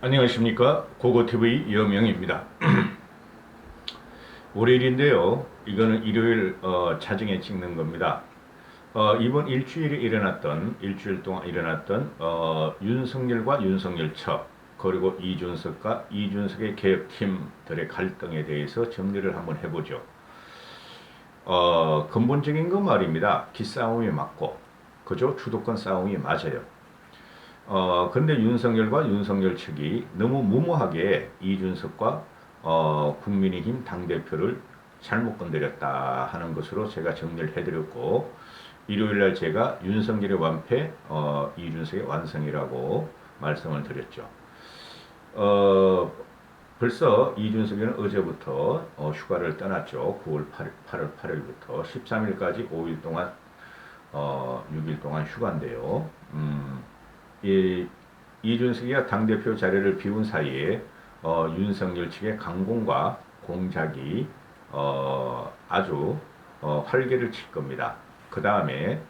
안녕하십니까. 고고TV 여명입니다. 월요일인데요. 이거는 일요일 자정에 찍는 겁니다. 이번 일주일 동안 일어났던 윤석열과 윤석열 첩 그리고 이준석과 이준석의 개혁팀들의 갈등에 대해서 정리를 한번 해보죠. 근본적인 건 말입니다. 기싸움이 맞고 그죠? 주도권 싸움이 맞아요. 근데 윤석열과 윤석열 측이 너무 무모하게 이준석과 국민의힘 당대표를 잘못 건드렸다 하는 것으로 제가 정리를 해드렸고, 일요일날 제가 윤석열의 완패, 이준석의 완성이라고 말씀을 드렸죠. 어, 벌써 이준석은 어제부터 휴가를 떠났죠. 9월 8일, 8일부터 13일까지 5일 동안 6일 동안 휴가인데요. 이 이준석이가 당대표 자리를 비운 사이에 윤석열 측의 강공과 공작이 아주 활개를 칠 겁니다. 그 다음에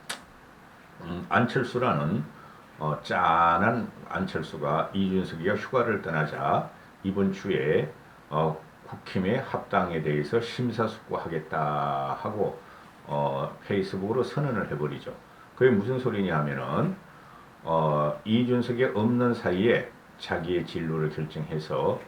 안철수라는 짠한 안철수가 이준석이가 휴가를 떠나자 이번 주에 국힘의 합당에 대해서 심사숙고하겠다 하고 페이스북으로 선언을 해버리죠. 그게 무슨 소리냐 하면은 이준석이 없는 사이에 자기의 진로를 결정해서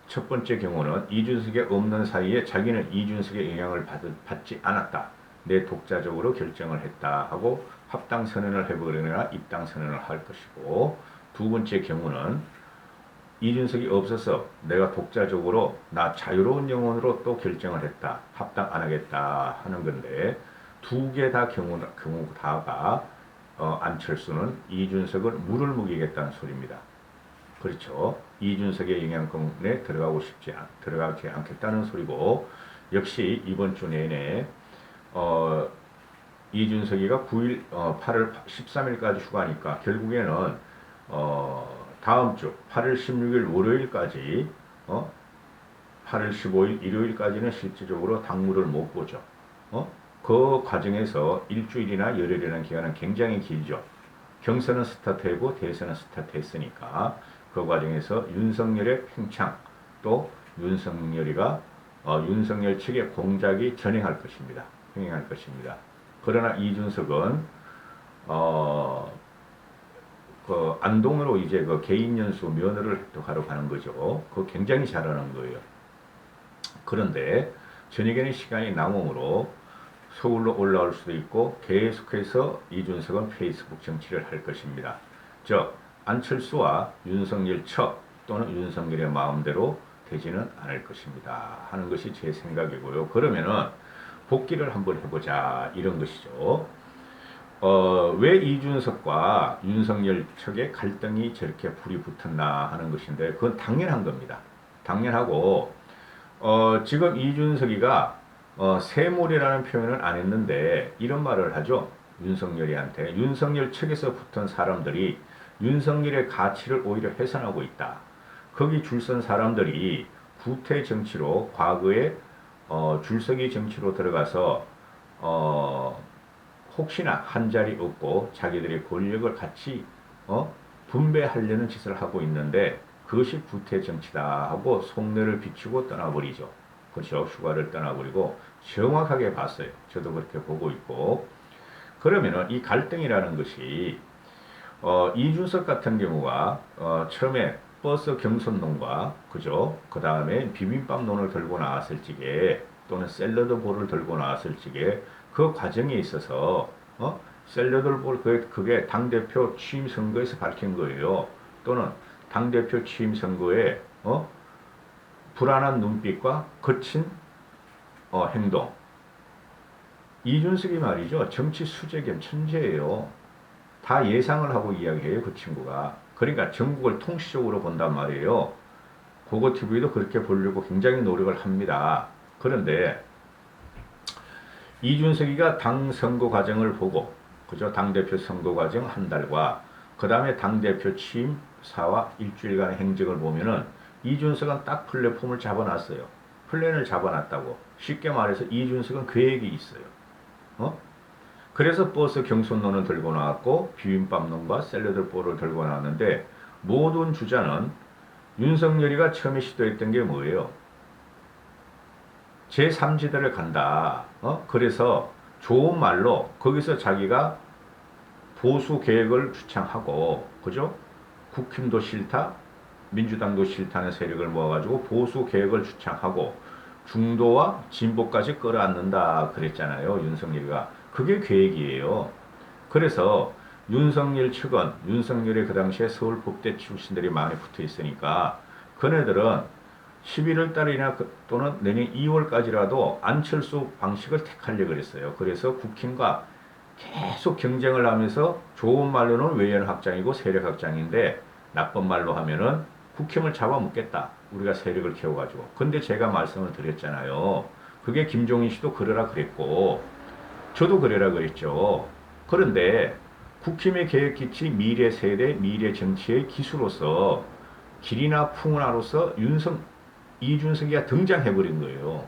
첫 번째 경우는 이준석이 없는 사이에 자기는 이준석의 영향을 받지 않았다. 내 독자적으로 결정을 했다 하고 합당 선언을 해버리거나 입당 선언을 할 것이고, 두 번째 경우는 이준석이 없어서 내가 독자적으로 나 자유로운 영혼으로 또 결정을 했다. 합당 안 하겠다 하는 건데, 두 개 다 경우 다가 안철수는 이준석을 물을 먹이겠다는 소리입니다. 그렇죠. 이준석의 영향권에 들어가지 않겠다는 소리고, 역시 이번 주 내내 이준석이가 9일, 8월 13일까지 휴가니까 결국에는 다음 주 8월 16일 월요일까지 8월 15일 일요일까지는 실질적으로 당무를 못 보죠. 그 과정에서 일주일이나 열흘이라는 기간은 굉장히 길죠. 경선은 스타트하고 대선은 스타트했으니까 그 과정에서 윤석열의 팽창 또 윤석열 측의 공작이 전행할 것입니다. 흥행할 것입니다. 그러나 이준석은 그 안동으로 이제 그 개인 연수 면허를 획득하러 가는 거죠. 그거 굉장히 잘하는 거예요. 그런데 저녁에는 시간이 남으므로 서울로 올라올 수도 있고 계속해서 이준석은 페이스북 정치를 할 것입니다. 즉 안철수와 윤석열 척 또는 윤석열의 마음대로 되지는 않을 것입니다 하는 것이 제 생각이고요. 그러면은 복귀를 한번 해보자 이런 것이죠. 왜 이준석과 윤석열 척의 갈등이 저렇게 불이 붙었나 하는 것인데, 그건 당연한 겁니다. 당연하고 지금 이준석이가 세몰이라는 표현을 안 했는데 이런 말을 하죠. 윤석열이한테 윤석열 측에서 붙은 사람들이 윤석열의 가치를 오히려 훼손하고 있다. 거기 줄선 사람들이 구태 정치로 과거에 줄서기 정치로 들어가서 혹시나 한 자리 얻고 자기들의 권력을 같이 분배하려는 짓을 하고 있는데 그것이 구태 정치다 하고 속내를 비추고 떠나버리죠. 그렇죠. 휴가를 떠나버리고 정확하게 봤어요. 저도 그렇게 보고 있고. 그러면은 이 갈등이라는 것이 이준석 같은 경우가 처음에 버스 경선론과 그죠. 그 다음에 비빔밥론을 들고 나왔을 적에 또는 샐러드 볼을 들고 나왔을 적에 그 과정에 있어서 샐러드 볼 그게 당대표 취임 선거에서 밝힌 거예요. 또는 당대표 취임 선거에 불안한 눈빛과 거친 행동. 이준석이 말이죠. 정치 수재 겸 천재예요. 다 예상을 하고 이야기해요. 그 친구가. 그러니까 전국을 통시적으로 본단 말이에요. 고고TV도 그렇게 보려고 굉장히 노력을 합니다. 그런데 이준석이가 당 선거 과정을 보고 그죠? 당대표 선거 과정 한 달과 그 다음에 당대표 취임사와 일주일간의 행적을 보면은 이준석은 딱 플랫폼을 잡아놨어요. 플랜을 잡아놨다고. 쉽게 말해서 이준석은 계획이 있어요. 그래서 버스 경선론을 들고 나왔고 비빔밥론과 샐러드 볼을 들고 나왔는데 모든 주자는 윤석열이가 처음에 시도했던 게 뭐예요? 제3지대를 간다. 그래서 좋은 말로 거기서 자기가 보수 계획을 주창하고, 그죠? 국힘도 싫다, 민주당도 싫다는 세력을 모아가지고 보수 계획을 주창하고 중도와 진보까지 끌어안는다 그랬잖아요. 윤석열이가. 그게 계획이에요. 그래서 윤석열 측은 윤석열이 그 당시에 서울법대 출신들이 많이 붙어 있으니까 그네들은 11월 달이나 또는 내년 2월까지라도 안철수 방식을 택하려고 그랬어요. 그래서 국힘과 계속 경쟁을 하면서 좋은 말로는 외연 확장이고 세력 확장인데 나쁜 말로 하면은 국힘을 잡아먹겠다. 우리가 세력을 키워가지고. 근데 제가 말씀을 드렸잖아요. 그게 김종인 씨도 그러라 그랬고 저도 그러라 그랬죠. 그런데 국힘의 계획기치 미래 세대, 미래 정치의 기수로서 길이나 풍운하로서 이준석이가 등장해버린 거예요.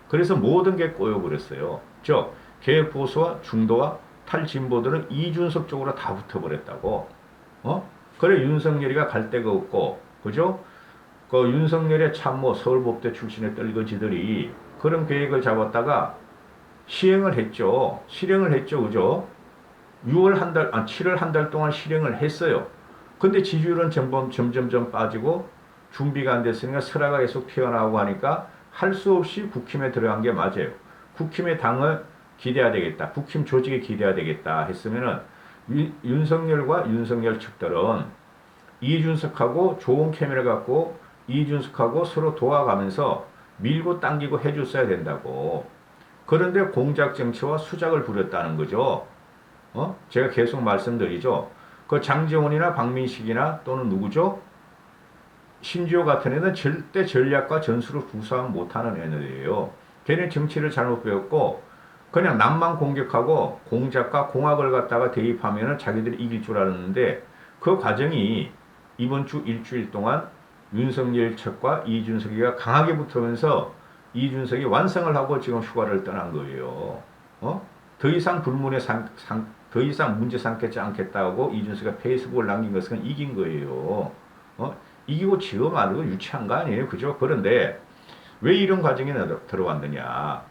그래서 모든 게 꼬여버렸어요. 즉 개혁보수와 중도와 탈진보들은 이준석 쪽으로 다 붙어버렸다고. 그래 윤석열이가 갈 데가 없고, 그죠? 그 윤석열의 참모 서울법대 출신의 떨거지들이 그런 계획을 잡았다가 실행을 했죠. 그죠? 7월 한 달 동안 실행을 했어요. 근데 지지율은 점점점 빠지고 준비가 안 됐으니까 설화가 계속 튀어나오고 하니까 할 수 없이 국힘에 들어간 게 맞아요. 국힘의 당을 기대해야 되겠다. 국힘 조직에 기대해야 되겠다 했으면은 윤석열과 윤석열 측들은 이준석하고 좋은 케미를 갖고 이준석하고 서로 도와가면서 밀고 당기고 해줬어야 된다고. 그런데 공작 정치와 수작을 부렸다는 거죠. 제가 계속 말씀드리죠. 그 장제원이나 박민식이나 또는 누구죠? 신지호 같은 애는 절대 전략과 전술을 구사하면 못하는 애들이에요. 걔는 정치를 잘못 배웠고 그냥 남만 공격하고 공작과 공학을 갖다가 대입하면 자기들이 이길 줄 알았는데 그 과정이 이번 주 일주일 동안 윤석열 측과 이준석이가 강하게 붙으면서 이준석이 완성을 하고 지금 휴가를 떠난 거예요. 더 이상 더 이상 문제 삼겠지 않겠다고 이준석이 페이스북을 남긴 것은 이긴 거예요. 이기고 지금 아주 유치한 거 아니에요. 그죠? 그런데 왜 이런 과정이 들어왔느냐.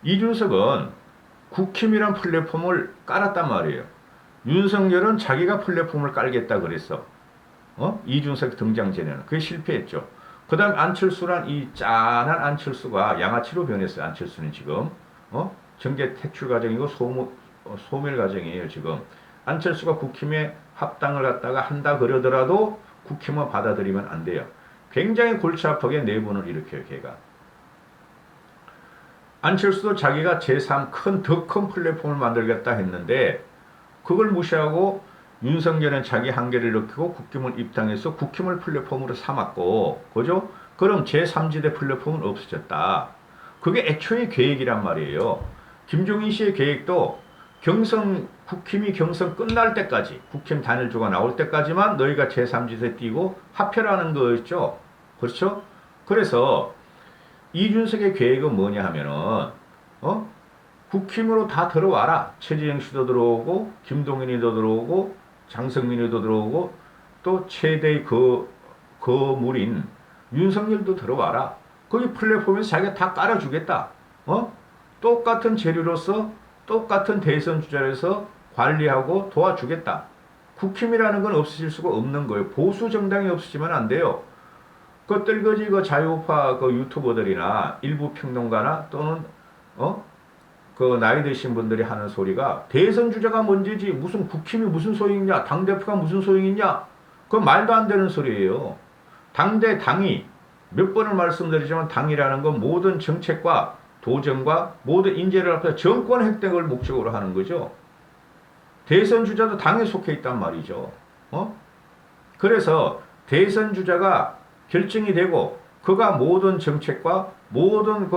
이준석은 국힘이란 플랫폼을 깔았단 말이에요. 윤석열은 자기가 플랫폼을 깔겠다 그랬어. 이준석 등장 전에는. 그게 실패했죠. 그 다음 안철수란 이 짠한 안철수가 양아치로 변했어요. 안철수는 지금. 정계 퇴출 과정이고 소멸 과정이에요. 지금. 안철수가 국힘에 합당을 갖다가 한다 그러더라도 국힘은 받아들이면 안 돼요. 굉장히 골치 아프게 내분을 일으켜요. 걔가. 안철수도 자기가 제3 더 큰 플랫폼을 만들겠다 했는데 그걸 무시하고 윤석열은 자기 한계를 느끼고 국힘을 입당해서 국힘을 플랫폼으로 삼았고, 그죠? 그럼 제3지대 플랫폼은 없어졌다. 그게 애초에 계획이란 말이에요. 김종인 씨의 계획도 국힘이 경선 끝날 때까지, 국힘 단일주가 나올 때까지만 너희가 제3지대 띄고 합혈하는 거였죠. 그렇죠? 그래서 이준석의 계획은 뭐냐 하면은, 국힘으로 다 들어와라. 최재형 씨도 들어오고, 김동인이도 들어오고, 장성민이도 들어오고, 또 최대의 거물인 윤석열도 들어와라. 거기 플랫폼에서 자기가 다 깔아주겠다. 똑같은 재료로서 똑같은 대선 주자로서 관리하고 도와주겠다. 국힘이라는 건 없어질 수가 없는 거예요. 보수 정당이 없어지면 안 돼요. 그 떨거지 그 자유우파 그 유튜버들이나 일부 평론가나 또는 그 나이 드신 분들이 하는 소리가 대선 주자가 문제지 무슨 국힘이 무슨 소용이냐, 당대표가 무슨 소용이냐, 그건 말도 안 되는 소리예요. 당이 몇 번을 말씀드리지만 당이라는 건 모든 정책과 도정과 모든 인재를 합해서 정권 획득을 목적으로 하는 거죠. 대선 주자도 당에 속해 있단 말이죠. 그래서 대선 주자가 결정이 되고 그가 모든 정책과 모든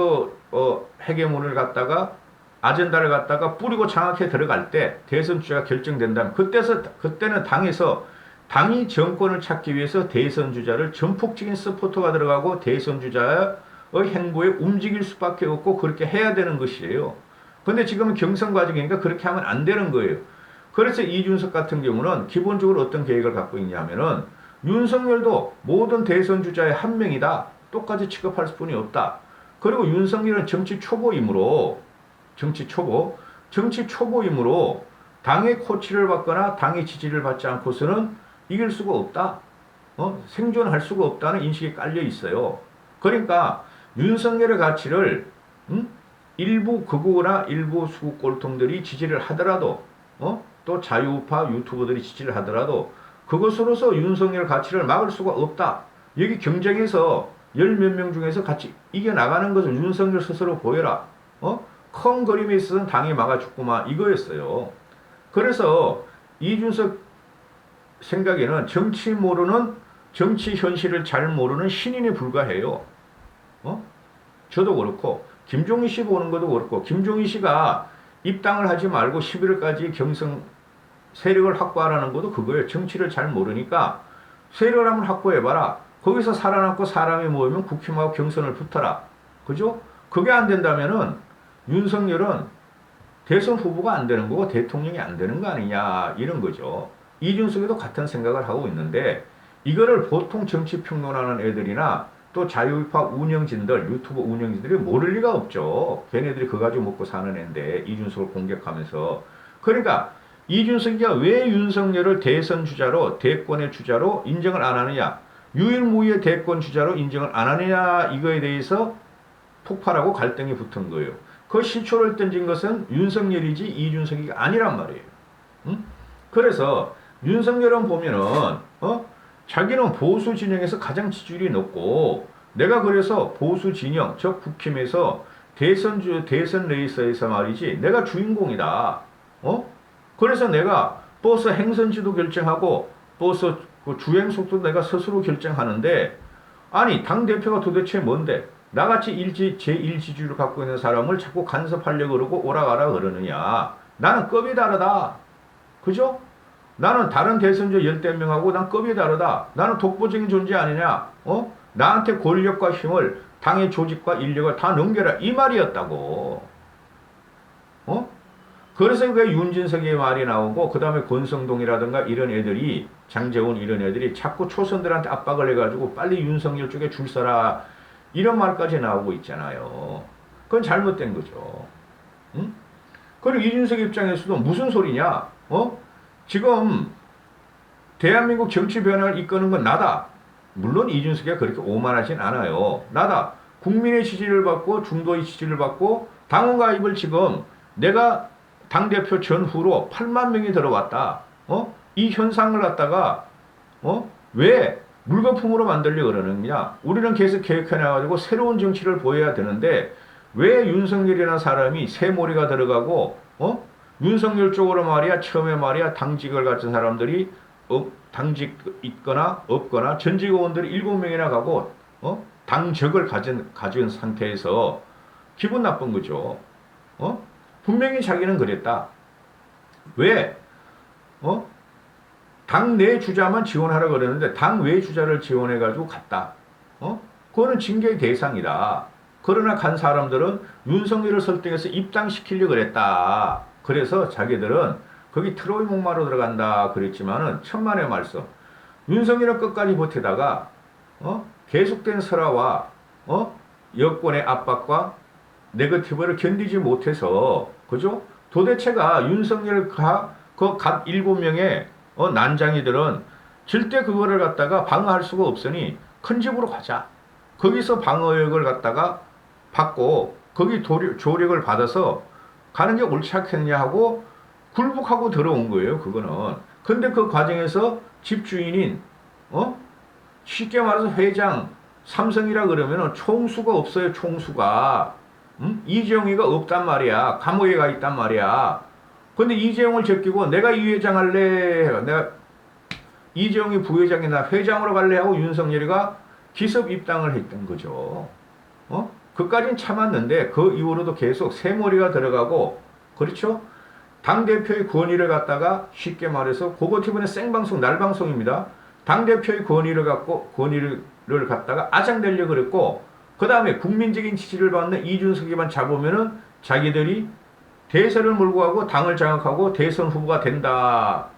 해계문을 갖다가 아젠다를 갖다가 뿌리고 장악해 들어갈 때 대선 주자가 결정된다면 그때는 당이 정권을 찾기 위해서 대선 주자를 전폭적인 서포터가 들어가고 대선 주자의 행보에 움직일 수밖에 없고 그렇게 해야 되는 것이에요. 근데 지금은 경선 과정이니까 그렇게 하면 안 되는 거예요. 그래서 이준석 같은 경우는 기본적으로 어떤 계획을 갖고 있냐면은 윤석열도 모든 대선 주자의 한 명이다. 똑같이 취급할 수뿐이 없다. 그리고 윤석열은 정치 초보이므로 당의 코치를 받거나 당의 지지를 받지 않고서는 이길 수가 없다. 생존할 수가 없다는 인식이 깔려 있어요. 그러니까 윤석열의 가치를 일부 극우나 일부 수구 꼴통들이 지지를 하더라도 또 자유우파 유튜버들이 지지를 하더라도 그것으로서 윤석열 가치를 막을 수가 없다. 여기 경쟁에서 열 몇 명 중에서 같이 이겨나가는 것을 윤석열 스스로 보여라. 큰 그림에 있어서는 당이 막아줬구만 이거였어요. 그래서 이준석 생각에는 정치 현실을 잘 모르는 신인에 불과해요. 저도 그렇고 김종인 씨 보는 것도 그렇고 김종인 씨가 입당을 하지 말고 11월까지 경선 세력을 확보하라는 것도 그거예요. 정치를 잘 모르니까 세력을 한번 확보해봐라. 거기서 살아남고 사람이 모이면 국힘하고 경선을 붙어라. 그죠? 그게 안 된다면은 윤석열은 대선 후보가 안 되는 거고 대통령이 안 되는 거 아니냐 이런 거죠. 이준석에도 같은 생각을 하고 있는데 이거를 보통 정치 평론하는 애들이나 또 자유우파 운영진들, 유튜브 운영진들이 모를 리가 없죠. 걔네들이 그거 가지고 먹고 사는 애인데 이준석을 공격하면서. 그러니까 이준석이가 왜 윤석열을 대선 주자로 대권의 주자로 인정을 안 하느냐, 유일무이의 대권 주자로 인정을 안 하느냐 이거에 대해서 폭발하고 갈등이 붙은 거예요. 그 시초를 던진 것은 윤석열이지 이준석이 아니란 말이에요. 응? 그래서 윤석열은 보면은 자기는 보수 진영에서 가장 지지율이 높고 내가 그래서 보수 진영 즉 국힘에서 대선 레이스에서 말이지 내가 주인공이다. 그래서 내가 버스 행선지도 결정하고 버스 그 주행 속도 내가 스스로 결정하는데 아니 당 대표가 도대체 뭔데? 나같이 제1지지율을 갖고 있는 사람을 자꾸 간섭하려고 그러고 오라가라 그러느냐. 나는 급이 다르다. 그죠? 나는 다른 대선주 열댓 명하고 난 급이 다르다. 나는 독보적인 존재 아니냐. 나한테 권력과 힘을 당의 조직과 인력을 다 넘겨라. 이 말이었다고. 그래서 그 윤진석의 말이 나오고 그 다음에 권성동이라든가 이런 애들이 장재훈 이런 애들이 자꾸 초선들한테 압박을 해가지고 빨리 윤석열 쪽에 줄 서라. 이런 말까지 나오고 있잖아요. 그건 잘못된 거죠. 응? 그리고 이준석 입장에서도 무슨 소리냐? 지금 대한민국 정치 변화를 이끄는 건 나다. 물론 이준석이 그렇게 오만하진 않아요. 나다. 국민의 지지를 받고 중도의 지지를 받고 당원 가입을 지금 내가 당대표 전후로 8만 명이 들어왔다. 이 현상을 갖다가 왜 물거품으로 만들려고 그러느냐. 우리는 계속 계획해놔가지고 새로운 정치를 보여야 되는데 왜 윤석열이라는 사람이 새머리가 들어가고 윤석열 쪽으로 말이야 처음에 말이야 당직을 가진 사람들이 당직 있거나 없거나 전직 의원들이 7명이나 가고 당적을 가진 상태에서 기분 나쁜 거죠. 분명히 자기는 그랬다. 왜? 당내 주자만 지원하라고 그러는데 당 외 주자를 지원해가지고 갔다. 그거는 징계의 대상이다. 그러나 간 사람들은 윤석열을 설득해서 입당시키려고 그랬다. 그래서 자기들은 거기 트로이 목마로 들어간다 그랬지만은 천만의 말씀. 윤석열은 끝까지 버티다가 계속된 설화와 여권의 압박과 네거티브를 견디지 못해서 그죠? 도대체가 윤석열과 그 각 7명의 난장이들은 절대 그거를 갖다가 방어할 수가 없으니 큰 집으로 가자. 거기서 방어력을 갖다가 받고 거기 조력을 받아서 가는 게 옳지 않겠냐 하고 굴복하고 들어온 거예요. 그거는. 근데 그 과정에서 집주인인 쉽게 말해서 회장 삼성이라 그러면은 총수가 없어요. 총수가. 이재용이가 없단 말이야. 감옥에 가 있단 말이야. 근데 이재용을 제끼고 내가 이 회장 할래. 내가 이재용이 부회장이 나 회장으로 갈래 하고 윤석열이가 기습 입당을 했던 거죠. 그까진 참았는데 그 이후로도 계속 새머리가 들어가고 그렇죠? 당대표의 권위를 갖다가 쉽게 말해서 그것 이번에 생방송 날방송입니다. 당대표의 권위를 갖다가 아장내려고 그랬고 그 다음에 국민적인 지지를 받는 이준석이만 잡으면은 자기들이 대세를 몰고 가고 당을 장악하고 대선 후보가 된다.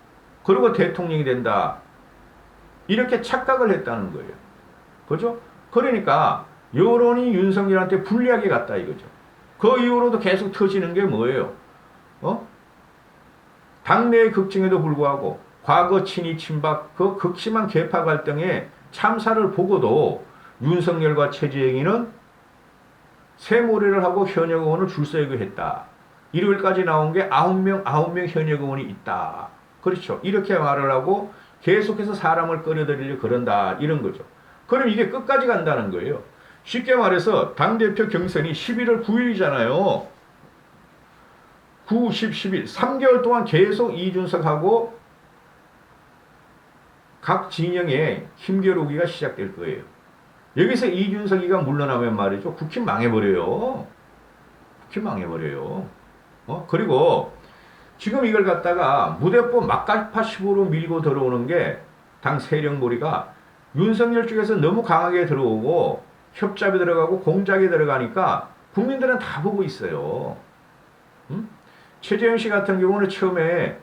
그리고 대통령이 된다. 이렇게 착각을 했다는 거예요. 그죠? 그러니까 여론이 윤석열한테 불리하게 갔다 이거죠. 그 이후로도 계속 터지는 게 뭐예요? 당내의 걱정에도 불구하고 과거 친이 친박 그 극심한 계파 갈등에 참사를 보고도 윤석열과 최재형이는 새몰이를 하고 현역 의원을 줄서기로 했다. 일요일까지 나온 게 9명 현역 의원이 있다. 그렇죠. 이렇게 말을 하고 계속해서 사람을 끌어들이려 그런다. 이런 거죠. 그럼 이게 끝까지 간다는 거예요. 쉽게 말해서 당대표 경선이 11월 9일이잖아요. 9, 10, 11. 3개월 동안 계속 이준석하고 각 진영의 힘겨루기가 시작될 거예요. 여기서 이준석이가 물러나면 말이죠. 국힘 망해버려요. 국힘 망해버려요. 그리고 지금 이걸 갖다가 무대법 막가파식으로 밀고 들어오는 게 당 세력몰이가 윤석열 쪽에서 너무 강하게 들어오고 협잡에 들어가고 공작에 들어가니까 국민들은 다 보고 있어요. 최재형 씨 같은 경우는 처음에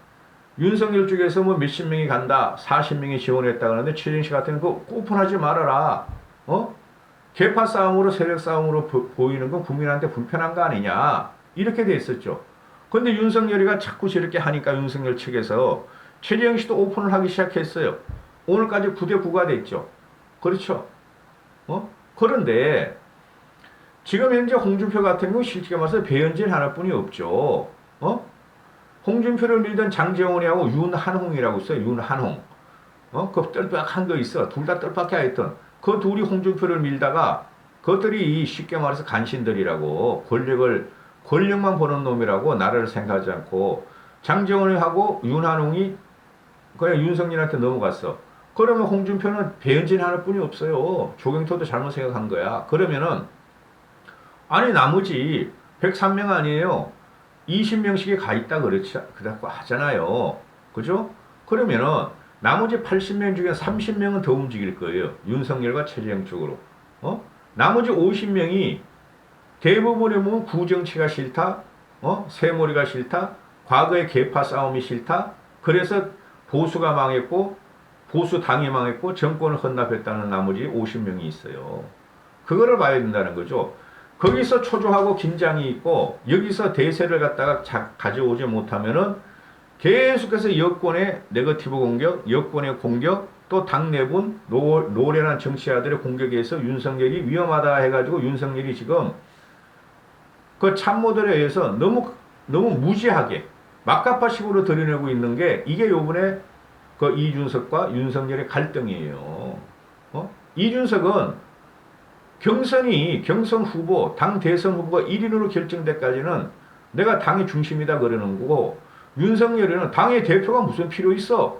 윤석열 쪽에서 뭐 몇십 명이 간다, 40명이 지원했다 그러는데 최재형 씨 같은 경우 오픈하지 말아라. 계파 싸움으로 세력 싸움으로 보이는 건 국민한테 불편한 거 아니냐. 이렇게 돼 있었죠. 근데 윤석열이가 자꾸 저렇게 하니까 윤석열 측에서 최재형 씨도 오픈을 하기 시작했어요. 오늘까지 9대 9가 됐죠. 그렇죠. 그런데 지금 현재 홍준표 같은 경우 실제 말해서 배현진 하나뿐이 없죠. 홍준표를 밀던 장재원이하고 윤한홍이라고 있어요. 윤한홍. 그 떨빡한 거 있어. 둘 다 떨빡해 하여튼. 그 둘이 홍준표를 밀다가 그것들이 쉽게 말해서 간신들이라고 권력만 보는 놈이라고 나라를 생각하지 않고 장재원이하고 윤한홍이 그냥 윤석열한테 넘어갔어. 그러면 홍준표는 배현진 하나뿐이 없어요. 조경토도 잘못 생각한 거야. 그러면은 아니 나머지 103명 아니에요. 20명씩이 가 있다 그렇고 하잖아요. 그죠? 그러면은 나머지 80명 중에 30명은 더 움직일 거예요. 윤석열과 최재형 쪽으로. 나머지 50명이 대부분의 보면 구정치가 싫다. 새몰이가 싫다. 과거의 계파 싸움이 싫다. 그래서 보수가 망했고 보수 당이 망했고 정권을 헌납했다는 나머지 50명이 있어요. 그거를 봐야 된다는 거죠. 거기서 초조하고 긴장이 있고 여기서 대세를 갖다가 가져오지 못하면은 계속해서 여권의 네거티브 공격, 여권의 공격, 또 당내분 노련한 정치자들의 공격에 의해서 윤석열이 위험하다 해가지고 윤석열이 지금 그 참모들에 의해서 너무 무지하게 막가파식으로 들여내고 있는 게 이게 요번에 그 이준석과 윤석열의 갈등이에요. 이준석은 경선 후보, 당 대선 후보가 1인으로 결정될까지는 내가 당의 중심이다 그러는 거고 윤석열이는 당의 대표가 무슨 필요 있어?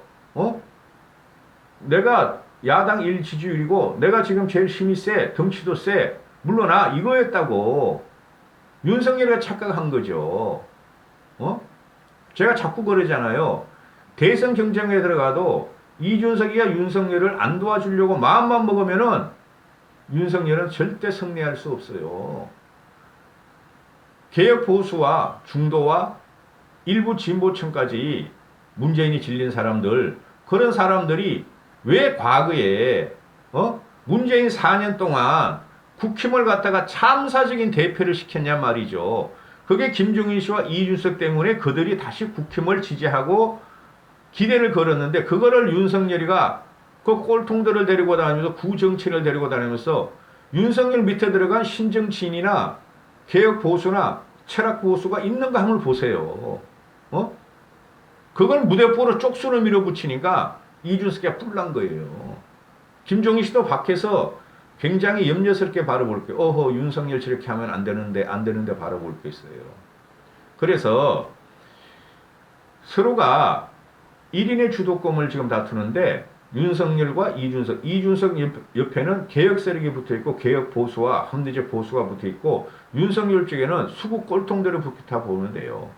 내가 야당 1 지지율이고 내가 지금 제일 힘이 세, 덩치도 세, 물러나 이거였다고 윤석열이가 착각한 거죠. 제가 자꾸 그러잖아요. 대선 경쟁에 들어가도 이준석이가 윤석열을 안 도와주려고 마음만 먹으면은 윤석열은 절대 승리할 수 없어요. 개혁 보수와 중도와 일부 진보층까지 문재인이 질린 사람들, 그런 사람들이 왜 과거에 문재인 4년 동안 국힘을 갖다가 참사적인 대패를 시켰냐 말이죠. 그게 김종인 씨와 이준석 때문에 그들이 다시 국힘을 지지하고 기대를 걸었는데 그거를 윤석열이가 그 꼴통들을 데리고 다니면서 구정치를 데리고 다니면서 윤석열 밑에 들어간 신정치인이나 개혁 보수나 철학 보수가 있는가 한번 보세요. 그걸 무대포로 쪽수로 밀어붙이니까 이준석이 뿔난 거예요. 김종인 씨도 밖에서 굉장히 염려스럽게 바라볼 거예요. 윤석열 저렇게 하면 안 되는데 바라볼 게 있어요. 그래서 서로가 1인의 주도권을 지금 다투는데 윤석열과 이준석 옆에는 개혁 세력이 붙어있고 개혁 보수와 합리적 보수가 붙어있고 윤석열 쪽에는 수구 꼴통들을 붙어 보면 돼요.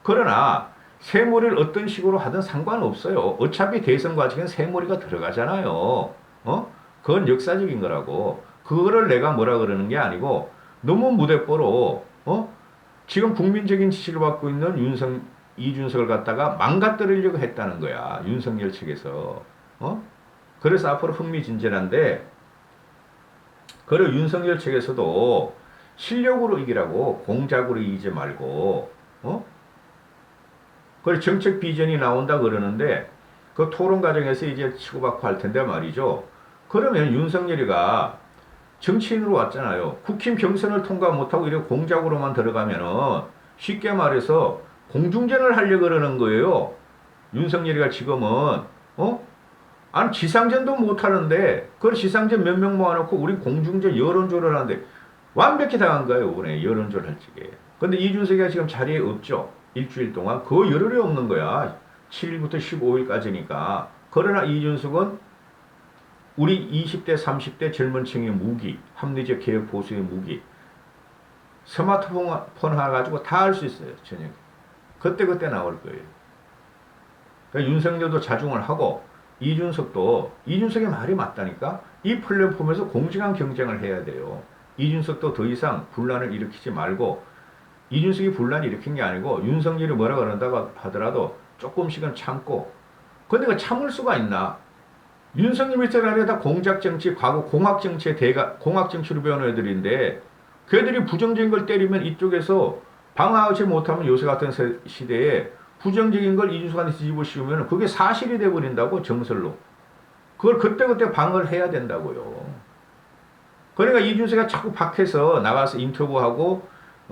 그러나 새몰이를 어떤 식으로 하든 상관없어요. 어차피 대선 과정엔 새몰이가 들어가잖아요. 그건 역사적인 거라고. 그거를 내가 뭐라 그러는 게 아니고 너무 무대뽀로 지금 국민적인 지지를 받고 있는 이준석을 갖다가 망가뜨리려고 했다는 거야. 윤석열 측에서. 어? 그래서 앞으로 흥미진진한데, 그리고 윤석열 측에서도 실력으로 이기라고 공작으로 이기지 말고, 어? 그리고 정책 비전이 나온다 그러는데, 그 토론 과정에서 이제 치고받고 할 텐데 말이죠. 그러면 윤석열이가 정치인으로 왔잖아요. 국힘 경선을 통과 못하고 이렇게 공작으로만 들어가면은 쉽게 말해서 공중전을 하려고 그러는 거예요. 윤석열이가 지금은, 어? 아니, 지상전도 못하는데, 그걸 지상전 몇 명 모아놓고 우리 공중전 여론조를 하는데 완벽히 당한 거예요, 이번에 여론조를 할 적에. 근데 이준석이가 지금 자리에 없죠. 일주일 동안. 그 열흘이 없는 거야. 7일부터 15일까지니까. 그러나 이준석은 우리 20대, 30대 젊은 층의 무기, 합리적 개혁 보수의 무기, 스마트폰 하나 가지고 다 할 수 있어요, 저녁에. 그때 나올 거예요. 그러니까 윤석열도 자중을 하고, 이준석의 말이 맞다니까? 이 플랫폼에서 공정한 경쟁을 해야 돼요. 이준석도 더 이상 분란을 일으키지 말고, 이준석이 분란 일으킨 게 아니고, 윤석열이 뭐라 그런다고 하더라도 조금씩은 참고, 근데 그 참을 수가 있나? 윤석열 밑에 아래 다 공작 정치, 과거 공학 정치의 공학 정치로 배운 애들인데, 걔들이 부정적인 걸 때리면 이쪽에서 방어하지 못하면 요새 같은 시대에 부정적인 걸 이준석한테 뒤집어 씌우면 그게 사실이 돼버린다고, 정설로. 그걸 그때그때 방어를 해야 된다고요. 그러니까 이준석이 자꾸 밖에서 나가서 인터뷰하고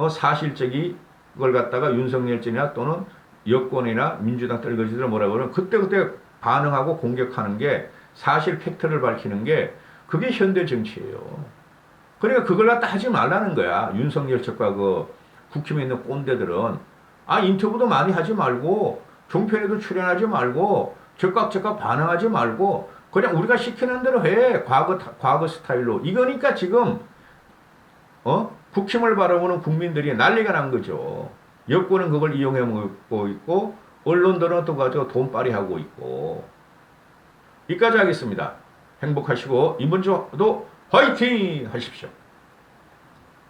사실적인 걸 갖다가 윤석열이나 또는 여권이나 민주당 떨거지들 뭐라 그러면 그때그때 반응하고 공격하는 게, 사실 팩트를 밝히는 게 그게 현대 정치예요. 그러니까 그걸 갖다 하지 말라는 거야. 윤석열 측과 그 국힘에 있는 꼰대들은. 인터뷰도 많이 하지 말고, 종편에도 출연하지 말고, 즉각 반응하지 말고, 그냥 우리가 시키는 대로 해. 과거 스타일로. 이거니까 지금, 국힘을 바라보는 국민들이 난리가 난 거죠. 여권은 그걸 이용해 먹고 있고, 언론들은 또 가지고 돈빨이 하고 있고. 여기까지 하겠습니다. 행복하시고, 이번 주도 화이팅 하십시오.